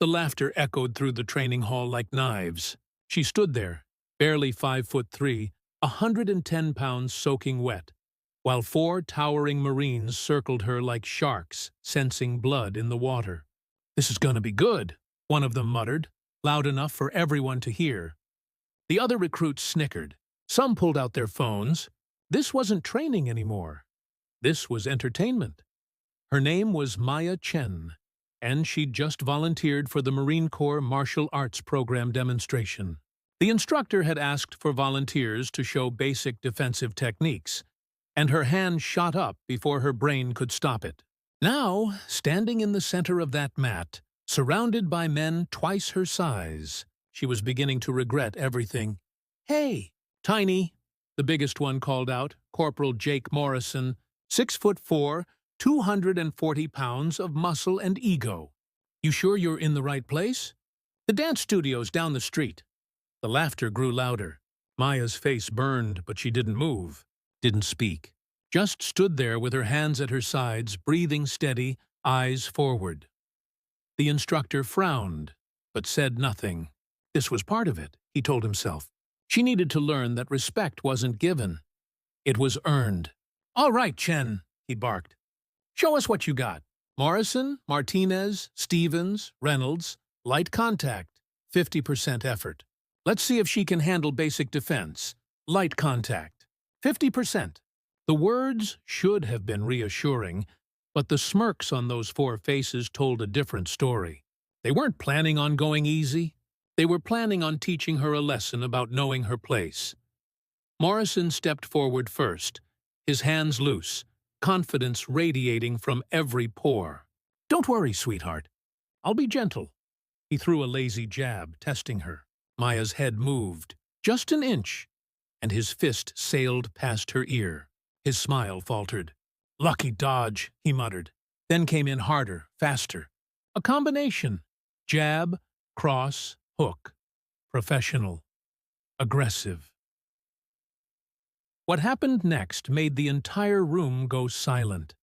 The laughter echoed through the training hall like knives. She stood there, barely 5'3", 110 pounds soaking wet, while 4 towering Marines circled her like sharks, sensing blood in the water. "This is gonna be good," one of them muttered, loud enough for everyone to hear. The other recruits snickered. Some pulled out their phones. This wasn't training anymore. This was entertainment. Her name was Maya Chen, and she'd just volunteered for the Marine Corps Martial Arts Program demonstration. The instructor had asked for volunteers to show basic defensive techniques, and her hand shot up before her brain could stop it. Now, standing in the center of that mat, surrounded by men twice her size, she was beginning to regret everything. "Hey, Tiny," the biggest one called out, Corporal Jake Morrison, 6'4", 240 pounds of muscle and ego. "You sure you're in the right place?" "The dance studio's down the street." The laughter grew louder. Maya's face burned, but she didn't move, didn't speak. Just stood there with her hands at her sides, breathing steady, eyes forward. The instructor frowned, but said nothing. This was part of it, he told himself. She needed to learn that respect wasn't given. It was earned. "All right, Chen," he barked. "Show us what you got. Morrison, Martinez, Stevens, Reynolds, light contact, 50% effort. Let's see if she can handle basic defense. Light contact, 50%. The words should have been reassuring, but the smirks on those 4 faces told a different story. They weren't planning on going easy. They were planning on teaching her a lesson about knowing her place. Morrison stepped forward first, his hands loose, confidence radiating from every pore. "Don't worry, sweetheart. I'll be gentle." He threw a lazy jab, testing her. Maya's head moved, just an inch, and his fist sailed past her ear. His smile faltered. "Lucky dodge," he muttered. Then came in harder, faster. A combination. Jab, cross, hook. Professional. Aggressive. What happened next made the entire room go silent.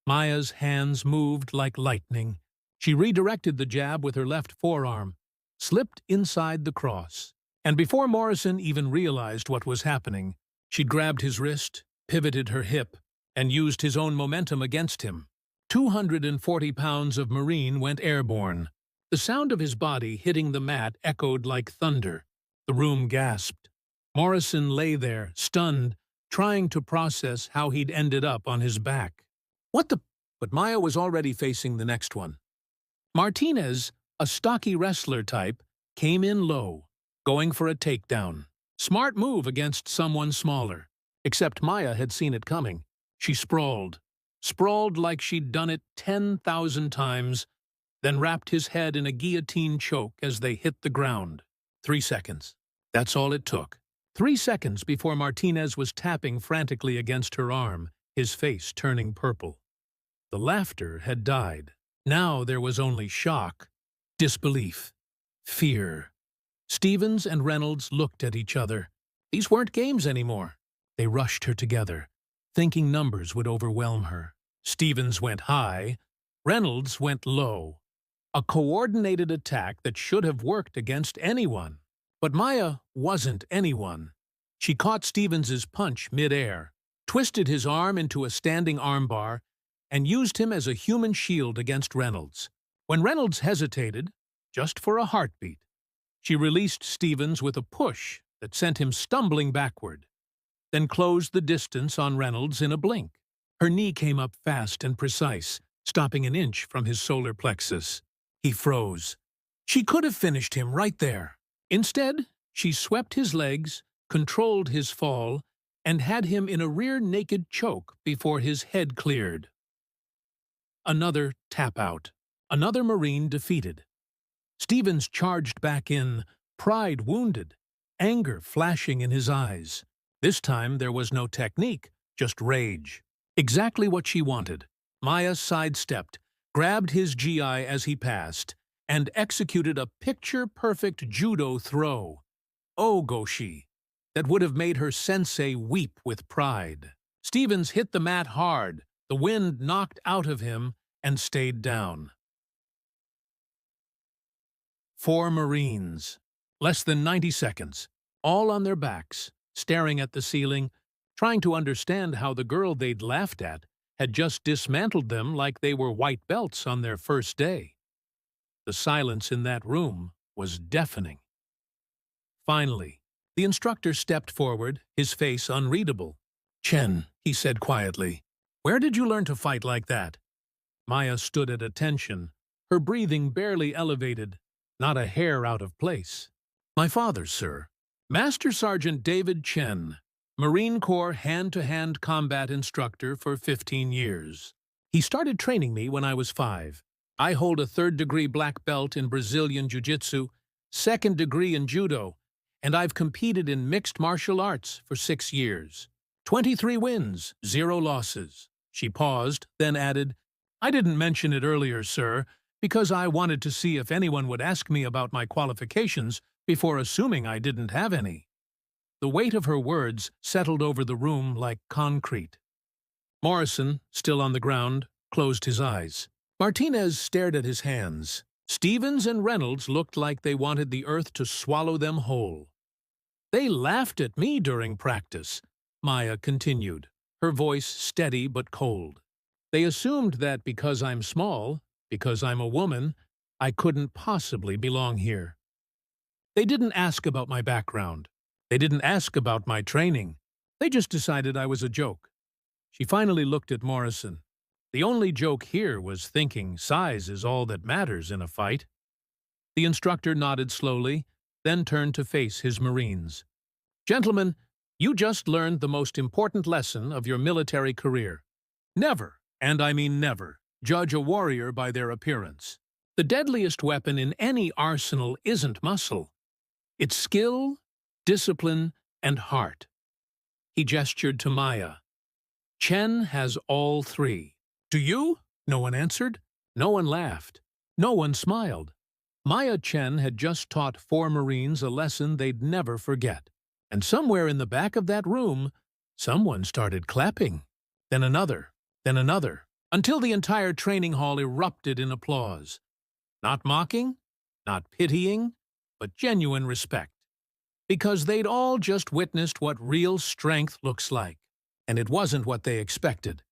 Maya's hands moved like lightning. She redirected the jab with her left forearm, slipped inside the cross, and before Morrison even realized what was happening, she'd grabbed his wrist, pivoted her hip, and used his own momentum against him. 240 pounds of Marine went airborne. The sound of his body hitting the mat echoed like thunder. The room gasped. Morrison lay there, stunned, trying to process how he'd ended up on his back. "What the—" But Maya was already facing the next one. Martinez, a stocky wrestler type, came in low, going for a takedown. Smart move against someone smaller. Except Maya had seen it coming. She sprawled like she'd done it 10,000 times, then wrapped his head in a guillotine choke as they hit the ground. 3 seconds. That's all it took. 3 seconds before Martinez was tapping frantically against her arm, his face turning purple. The laughter had died. Now there was only shock, disbelief, fear. Stevens and Reynolds looked at each other. These weren't games anymore. They rushed her together, thinking numbers would overwhelm her. Stevens went high. Reynolds went low. A coordinated attack that should have worked against anyone. But Maya wasn't anyone. She caught Stevens's punch mid-air, twisted his arm into a standing armbar, and used him as a human shield against Reynolds. When Reynolds hesitated, just for a heartbeat, she released Stevens with a push that sent him stumbling backward, then closed the distance on Reynolds in a blink. Her knee came up fast and precise, stopping an inch from his solar plexus. He froze. She could have finished him right there. Instead, she swept his legs, controlled his fall, and had him in a rear-naked choke before his head cleared. Another tap-out. Another Marine defeated. Stevens charged back in, pride wounded, anger flashing in his eyes. This time there was no technique, just rage. Exactly what she wanted. Maya sidestepped, grabbed his GI as he passed, and executed a picture-perfect judo throw. Oh, Goshi! That would have made her sensei weep with pride. Stevens hit the mat hard, the wind knocked out of him, and stayed down. 4 Marines. Less than 90 seconds, all on their backs, staring at the ceiling, trying to understand how the girl they'd laughed at had just dismantled them like they were white belts on their first day. The silence in that room was deafening. Finally, the instructor stepped forward, his face unreadable. "Chen," he said quietly, "where did you learn to fight like that?" Maya stood at attention, her breathing barely elevated, not a hair out of place. "My father, sir. Master Sergeant David Chen, Marine Corps hand-to-hand combat instructor for 15 years. He started training me when I was 5. I hold a 3rd-degree black belt in Brazilian Jiu-Jitsu, 2nd degree in Judo, and I've competed in mixed martial arts for 6 years. 23 wins, 0 losses." She paused, then added, "I didn't mention it earlier, sir, because I wanted to see if anyone would ask me about my qualifications before assuming I didn't have any." The weight of her words settled over the room like concrete. Morrison, still on the ground, closed his eyes. Martinez stared at his hands. Stevens and Reynolds looked like they wanted the earth to swallow them whole. "They laughed at me during practice," Maya continued, her voice steady but cold. "They assumed that because I'm small, because I'm a woman, I couldn't possibly belong here. They didn't ask about my background. They didn't ask about my training. They just decided I was a joke." She finally looked at Morrison. The only joke here was thinking size is all that matters in a fight. The instructor nodded slowly, then turned to face his Marines. "Gentlemen, you just learned the most important lesson of your military career. Never, and I mean never, judge a warrior by their appearance. The deadliest weapon in any arsenal isn't muscle. It's skill, discipline, and heart." He gestured to Maya. "Chen has all 3. Do you?" No one answered. No one laughed. No one smiled. Maya Chen had just taught 4 Marines a lesson they'd never forget. And somewhere in the back of that room, someone started clapping. Then another, until the entire training hall erupted in applause. Not mocking, not pitying, but genuine respect. Because they'd all just witnessed what real strength looks like. And it wasn't what they expected.